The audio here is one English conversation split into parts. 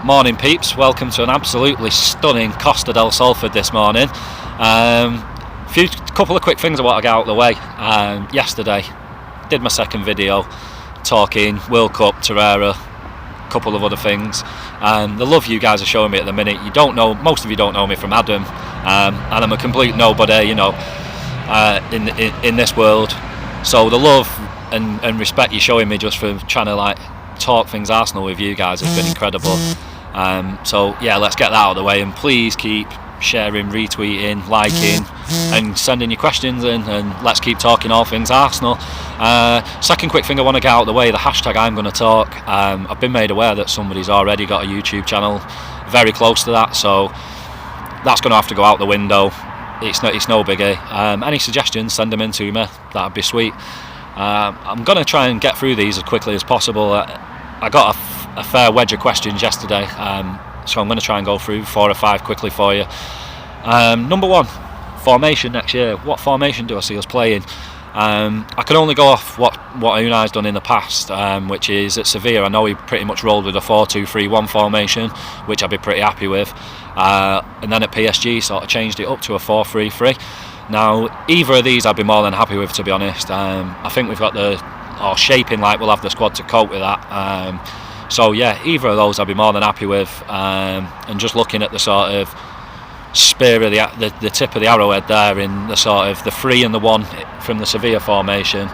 Morning peeps, welcome to an absolutely stunning Costa del Salford this morning. Couple of quick things I want to get out of the way. Yesterday did my second video talking World Cup, Torreira, a couple of other things. The love you guys are showing me at the minute, most of you don't know me from Adam, and I'm a complete nobody, in this world. So the love and respect you're showing me just for trying to talk things Arsenal with you guys has been incredible. So yeah, let's get that out of the way, and please keep sharing, retweeting, liking, and sending your questions in, and let's keep talking all things Arsenal. Second quick thing I want to get out of the way, the hashtag I'm going to talk. I've been made aware that somebody's already got a YouTube channel very close to that, so that's going to have to go out the window. It's no biggie. Any suggestions, send them in to me, that'd be sweet. I'm going to try and get through these as quickly as possible. I got a fair wedge of questions yesterday, so I'm going to try and go through 4 or 5 quickly for you. Number one, formation next year. What formation do I see us playing? I can only go off what Unai's done in the past, which is at Sevilla. I know he pretty much rolled with a 4-2-3-1 formation, which I'd be pretty happy with. And then at PSG, sort of changed it up to a 4-3-3. Now, either of these I'd be more than happy with, to be honest. I think we've got shaping we'll have the squad to cope with that. So yeah, either of those I'd be more than happy with. And just looking at the sort of spear of the tip of the arrowhead there in the sort of the 3 and the 1 from the Sevilla formation,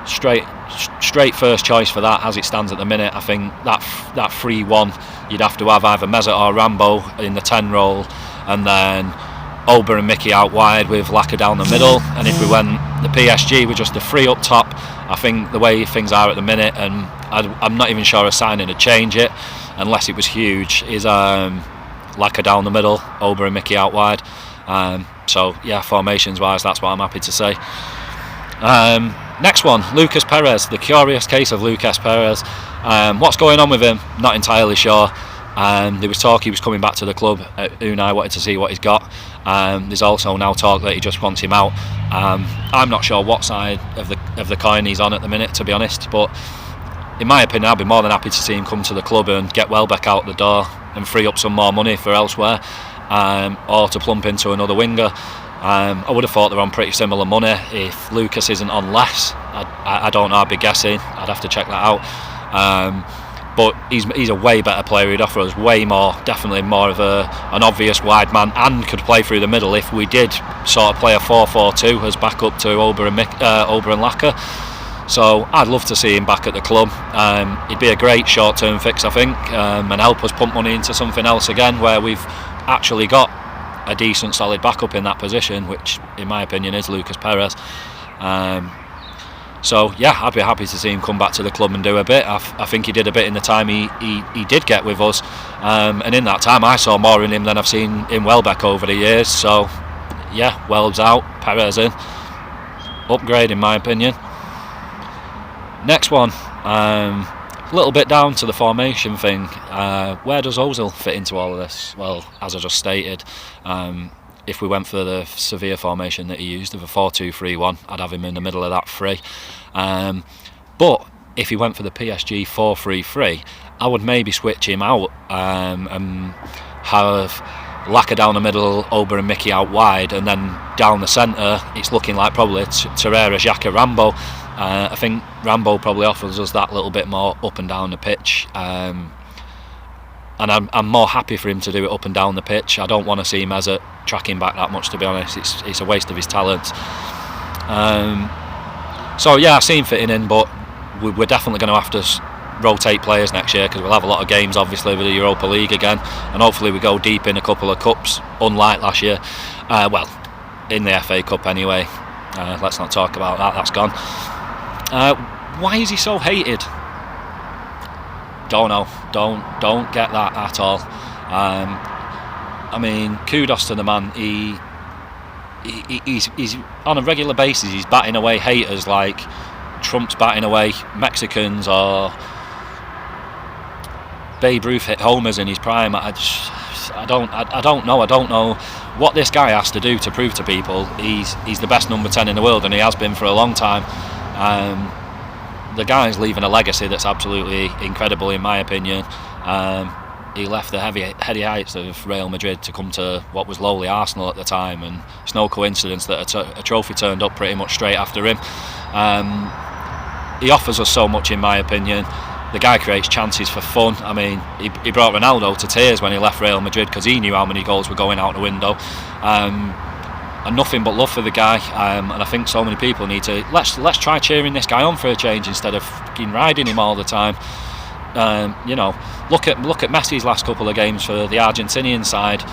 straight first choice for that as it stands at the minute. I think that 3-1 you'd have to have either Mesut or Rambo in the 10 role, and then Ober and Mickey out wide with Laka down the middle. And if we went the PSG with just the 3 up top, I think the way things are at the minute, and I'm not even sure a signing to change it unless it was huge, is Laka down the middle, Ober and Mickey out wide. So yeah, formations wise, that's what I'm happy to say. Next one, Lucas Perez, the curious case of Lucas Perez. What's going on with him? Not entirely sure. There was talk he was coming back to the club. Unai wanted to see what he's got. There's also now talk that he just wants him out. I'm not sure what side of the coin he's on at the minute, to be honest, but in my opinion I'd be more than happy to see him come to the club and get Welbeck out the door and free up some more money for elsewhere, or to plump into another winger. I would have thought they're on pretty similar money. If Lucas isn't on less, I don't know, I'd be guessing. I'd have to check that out. But he's a way better player. He'd offer us way more, definitely more of an obvious wide man, and could play through the middle if we did sort of play a 4-4-2 as backup to Ober and Laka. So I'd love to see him back at the club. He'd be a great short-term fix, I think, and help us pump money into something else again, where we've actually got a decent solid backup in that position, which in my opinion is Lucas Perez. So yeah, I'd be happy to see him come back to the club and do a bit. I think he did a bit in the time he did get with us, and in that time I saw more in him than I've seen in Welbeck over the years. So yeah, Welb's out, Perez in. Upgrade in my opinion. Next one, a little bit down to the formation thing. Where does Ozil fit into all of this? Well, as I just stated, if we went for the Sevilla formation that he used of a 4-2-3-1, I'd have him in the middle of that 3. But if he went for the PSG 4-3-3, I would maybe switch him out and have Laka down the middle, Ober and Mickey out wide, and then down the centre it's looking like probably Torreira, Xhaka, Rambo. I think Rambo probably offers us that little bit more up and down the pitch. And I'm more happy for him to do it up and down the pitch. I don't want to see Mesut tracking back that much, to be honest. It's a waste of his talent. So yeah, I see him fitting in, but we're definitely going to have to rotate players next year, because we'll have a lot of games obviously with the Europa League again, and hopefully we go deep in a couple of cups, unlike last year. Well, in the FA Cup anyway. Let's not talk about that, that's gone. Why is he so hated? Don't know. Don't get that at all. I mean, kudos to the man. He's on a regular basis. He's batting away haters like Trump's batting away Mexicans, or Babe Ruth hit homers in his prime. I don't know what this guy has to do to prove to people he's the best number 10 in the world, and he has been for a long time. The guy's leaving a legacy that's absolutely incredible in my opinion. He left the heady heights of Real Madrid to come to what was lowly Arsenal at the time, and it's no coincidence that a trophy turned up pretty much straight after him. He offers us so much, in my opinion. The guy creates chances for fun. I mean, he brought Ronaldo to tears when he left Real Madrid because he knew how many goals were going out the window. And nothing but love for the guy. And I think so many people need to let's try cheering this guy on for a change instead of fucking riding him all the time. Look at Messi's last couple of games for the Argentinian side.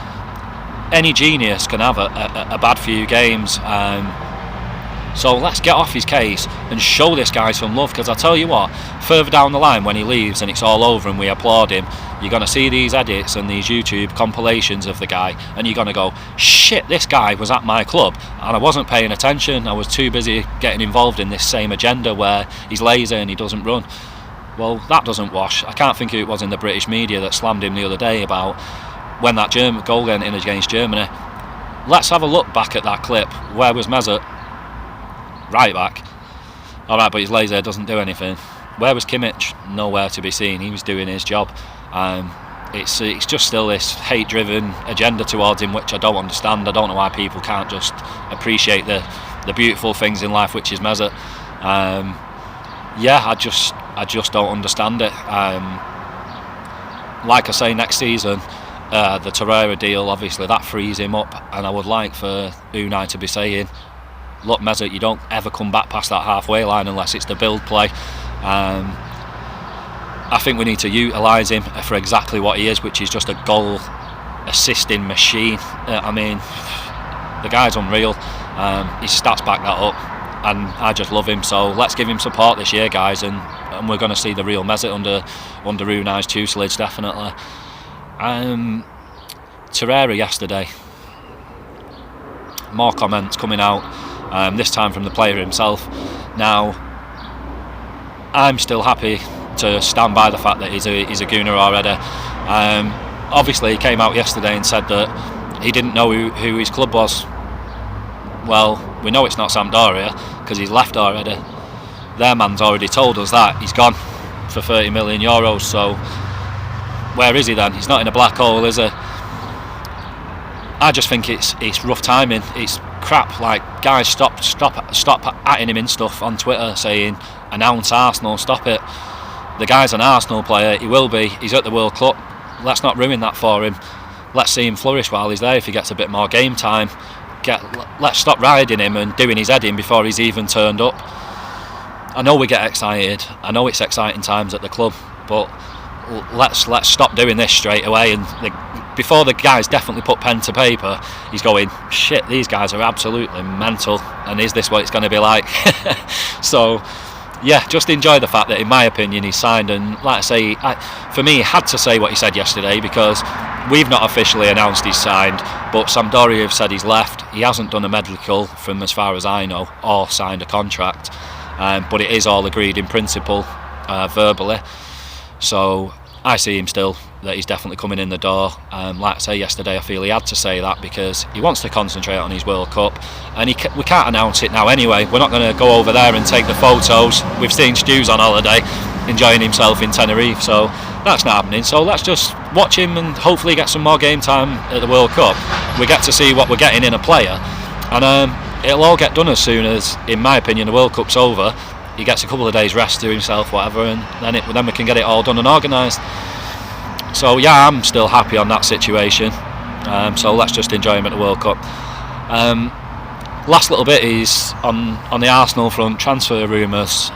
Any genius can have a bad few games. So let's get off his case and show this guy some love, because I tell you what, further down the line when he leaves and it's all over and we applaud him, you're going to see these edits and these YouTube compilations of the guy, and you're going to go, shit, this guy was at my club and I wasn't paying attention, I was too busy getting involved in this same agenda where he's lazy and he doesn't run. Well, that doesn't wash. I can't think who it was in the British media that slammed him the other day about when that goal went in against Germany. Let's have a look back at that clip. Where was Mesut? Right back. Alright, but he's lazy, doesn't do anything. Where was Kimmich? Nowhere to be seen. He was doing his job. It's just still this hate-driven agenda towards him, which I don't understand. I don't know why people can't just appreciate the beautiful things in life, which is Mesut. I just don't understand it. Like I say, next season, the Torreira deal, obviously that frees him up, and I would like for Unai to be saying, look, Mesut, you don't ever come back past that halfway line unless it's the build play. I think we need to utilise him for exactly what he is, which is just a goal assisting machine. I mean, the guy's unreal. His stats back that up, and I just love him. So let's give him support this year, guys, and we're going to see the real Mesut under Unai's tutelage, definitely. Torreira yesterday, more comments coming out. This time from the player himself. Now, I'm still happy to stand by the fact that he's a Gunner already. Obviously, he came out yesterday and said that he didn't know who his club was. Well, we know it's not Sampdoria because he's left already. Their man's already told us that he's gone for 30 million euros. So, where is he then? He's not in a black hole, is he? I just think it's rough timing. It's crap. Like, guys, stop atting him in stuff on Twitter saying announce Arsenal, stop it. The guy's an Arsenal player, he will be, he's at the World Cup. Let's not ruin that for him. Let's see him flourish while he's there if he gets a bit more game time. Let's stop riding him and doing his head in before he's even turned up. I know we get excited, I know it's exciting times at the club, but let's stop doing this straight away. And before the guys definitely put pen to paper, he's going, shit, these guys are absolutely mental, and is this what it's going to be like? So yeah, just enjoy the fact that, in my opinion, he's signed. And like I say, for me, he had to say what he said yesterday, because we've not officially announced he's signed, but Sampdoria have said he's left. He hasn't done a medical from as far as I know, or signed a contract, but it is all agreed in principle, verbally. So I see him still, that he's definitely coming in the door. Like I say, yesterday I feel he had to say that because he wants to concentrate on his World Cup, and we can't announce it now anyway. We're not going to go over there and take the photos. We've seen Stu's on holiday enjoying himself in Tenerife, so that's not happening. So let's just watch him and hopefully get some more game time at the World Cup. We get to see what we're getting in a player, and it'll all get done as soon as, in my opinion, the World Cup's over. He gets a couple of days rest to himself, whatever, and then we can get it all done and organised. So yeah, I'm still happy on that situation. So let's just enjoy him at the World Cup. Last little bit is on the Arsenal front, transfer rumours.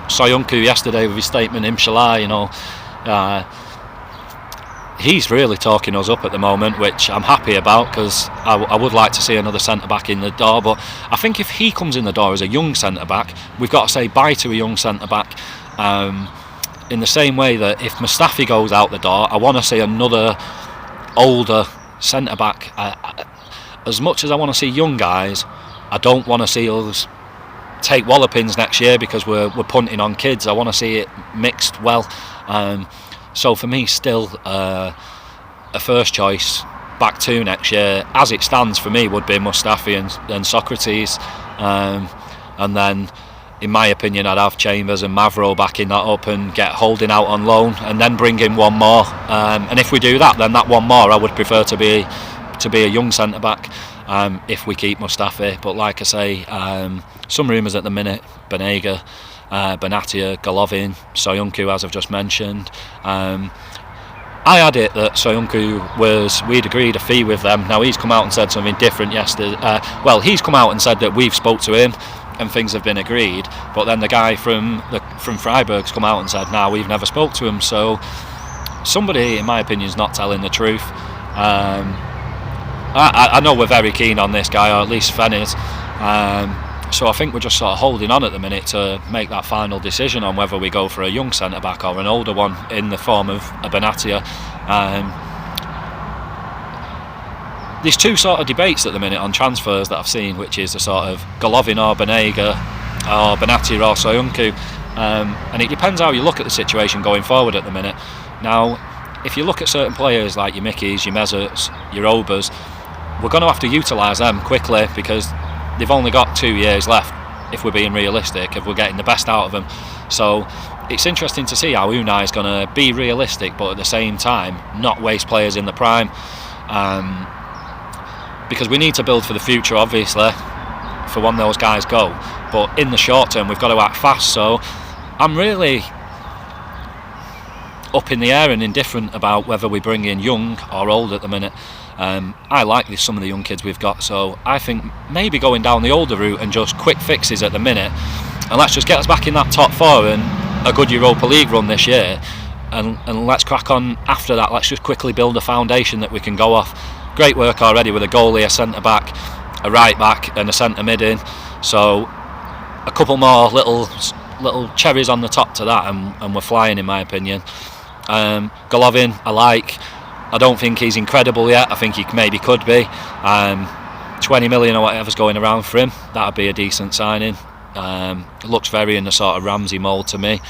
Soyuncu yesterday with his statement, Inshallah, he's really talking us up at the moment, which I'm happy about, because I would like to see another centre-back in the door. But I think if he comes in the door as a young centre-back, we've got to say bye to a young centre-back. In the same way that if Mustafi goes out the door, I want to see another older centre-back. As much as I want to see young guys, I don't want to see us take wallopings next year because we're punting on kids. I want to see it mixed well. So for me, still a first choice back two next year, as it stands for me, would be Mustafi and Socrates. And then in my opinion, I'd have Chambers and Mavro backing that up and get Holding out on loan, and then bring in one more. And if we do that, then that one more I would prefer to be a young centre back. If we keep Mustafi, but like I say, some rumours at the minute: Banega, Benatia, Golovin, Soyuncu, as I've just mentioned. I had it that Soyuncu we'd agreed a fee with them. Now he's come out and said something different yesterday. He's come out and said that we've spoke to him and things have been agreed, but then the guy from Freiburg's come out and said, "No, we've never spoke to him." So somebody, in my opinion, is not telling the truth. I know we're very keen on this guy, or at least Fen is. So I think we're just sort of holding on at the minute to make that final decision on whether we go for a young centre-back or an older one in the form of a Benatia. There's two sort of debates at the minute on transfers that I've seen, which is a sort of Golovin or Banega, or Benatia or Soyuncu. And it depends how you look at the situation going forward at the minute. Now, if you look at certain players like your Mickeys, your Mesuts, your Obers, we're going to have to utilise them quickly because they've only got 2 years left, if we're being realistic, if we're getting the best out of them. So it's interesting to see how Unai's going to be realistic, but at the same time not waste players in the prime, because we need to build for the future, obviously, for when those guys go. But in the short term, we've got to act fast. So I'm really up in the air and indifferent about whether we bring in young or old at the minute. I like some of the young kids we've got, so I think maybe going down the older route and just quick fixes at the minute, and let's just get us back in that top four and a good Europa League run this year, and let's crack on after that. Let's just quickly build a foundation that we can go off. Great work already with a goalie, a centre back, a right back and a centre mid in, so a couple more little cherries on the top to that, and we're flying, in my opinion. Golovin I like. I don't think he's incredible yet. I think he maybe could be. 20 million or whatever's going around for him, that'd be a decent signing. Looks very in the sort of Ramsey mould to me.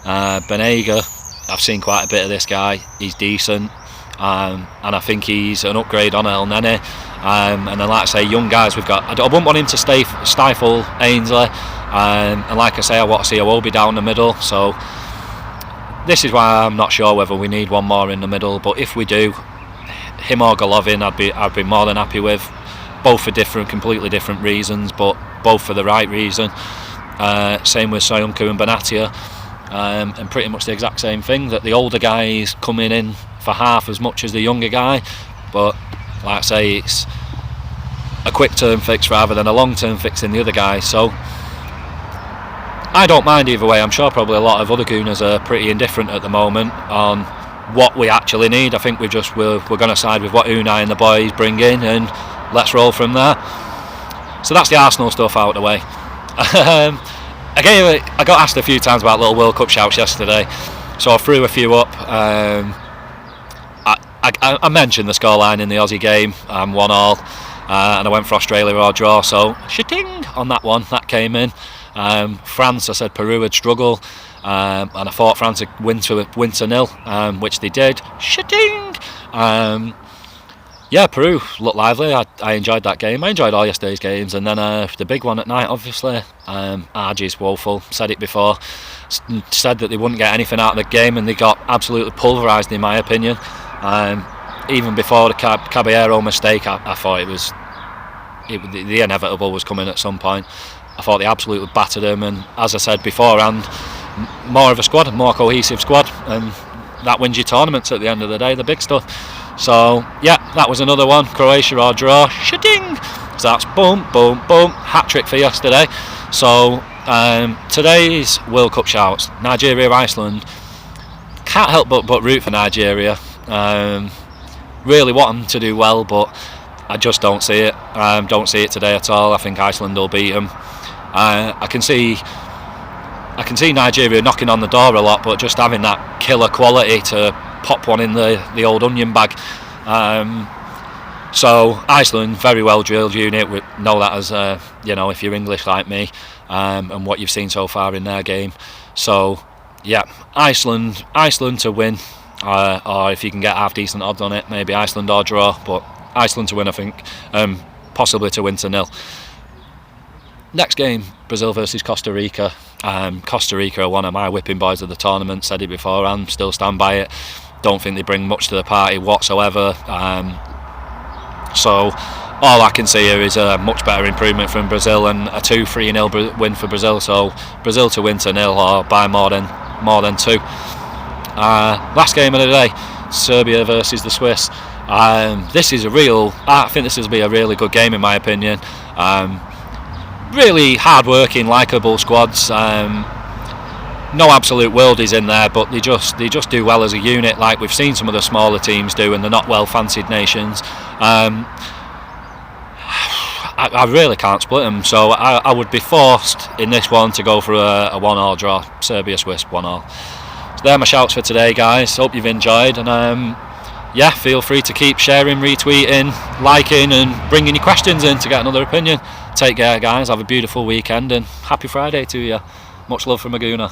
Banega, I've seen quite a bit of this guy. He's decent, and I think he's an upgrade on El Nene. And then, like I say, young guys we've got. I wouldn't want him to stifle Ainsley. And like I say, I want to see Iwobi down the middle. So this is why I'm not sure whether we need one more in the middle, but if we do, him or Golovin, I'd be more than happy with. Both for completely different reasons, but both for the right reason. Same with Soyuncu and Benatia, and pretty much the exact same thing, that the older guy is coming in for half as much as the younger guy, but like I say, it's a quick term fix rather than a long term fix in the other guy. So I don't mind either way. I'm sure probably a lot of other Gunners are pretty indifferent at the moment on what we actually need. I think we're going to side with what Unai and the boys bring in, and let's roll from there. So that's the Arsenal stuff out of the way. I got asked a few times about little World Cup shouts yesterday, so I threw a few up. I mentioned the scoreline in the Aussie game, 1-1, and I went for Australia or draw, so shitting on that one, that came in. France, I said Peru would struggle, and I thought France would win to 0, which they did. Shitting! Peru looked lively. I enjoyed that game. I enjoyed all yesterday's games, and then the big one at night, obviously. Argy's woeful. Said it before. Said that they wouldn't get anything out of the game, and they got absolutely pulverised, in my opinion. Even before the Caballero mistake, I thought the inevitable was coming at some point. I thought they absolutely battered them, and as I said beforehand, more of a squad, a more cohesive squad, and that wins you tournaments at the end of the day, the big stuff. So yeah, that was another one. Croatia or draw. Shitting! So that's boom, boom, boom. Hat-trick for yesterday. So today's World Cup shouts. Nigeria, Iceland. Can't help but root for Nigeria. Really want them to do well, but I just don't see it. Don't see it today at all. I think Iceland will beat them. I can see Nigeria knocking on the door a lot, but just having that killer quality to pop one in the old onion bag. So Iceland, very well drilled unit. We know that as if you're English like me, and what you've seen so far in their game. So yeah, Iceland to win, or if you can get half decent odds on it, maybe Iceland or draw, but Iceland to win, I think, possibly to win to 0. Next game, Brazil versus Costa Rica. Costa Rica are one of my whipping boys of the tournament. Said it before and still stand by it. Don't think they bring much to the party whatsoever. So all I can see here is a much better improvement from Brazil and a 2-3-0 win for Brazil. So Brazil to win to 0 or by more than 2. Last game of the day, Serbia versus the Swiss. This is I think this will be a really good game in my opinion. Really hard-working, likeable squads. No absolute worldies in there, but they just do well as a unit, like we've seen some of the smaller teams do, and the not well-fancied nations. I really can't split them, so I would be forced in this one to go for a 1-1 draw. Serbia-Swiss 1-1. So they're my shouts for today, guys. Hope you've enjoyed, and yeah, feel free to keep sharing, retweeting, liking, and bringing your questions in to get another opinion. Take care, guys. Have a beautiful weekend, and happy Friday to you. Much love from a Gooner.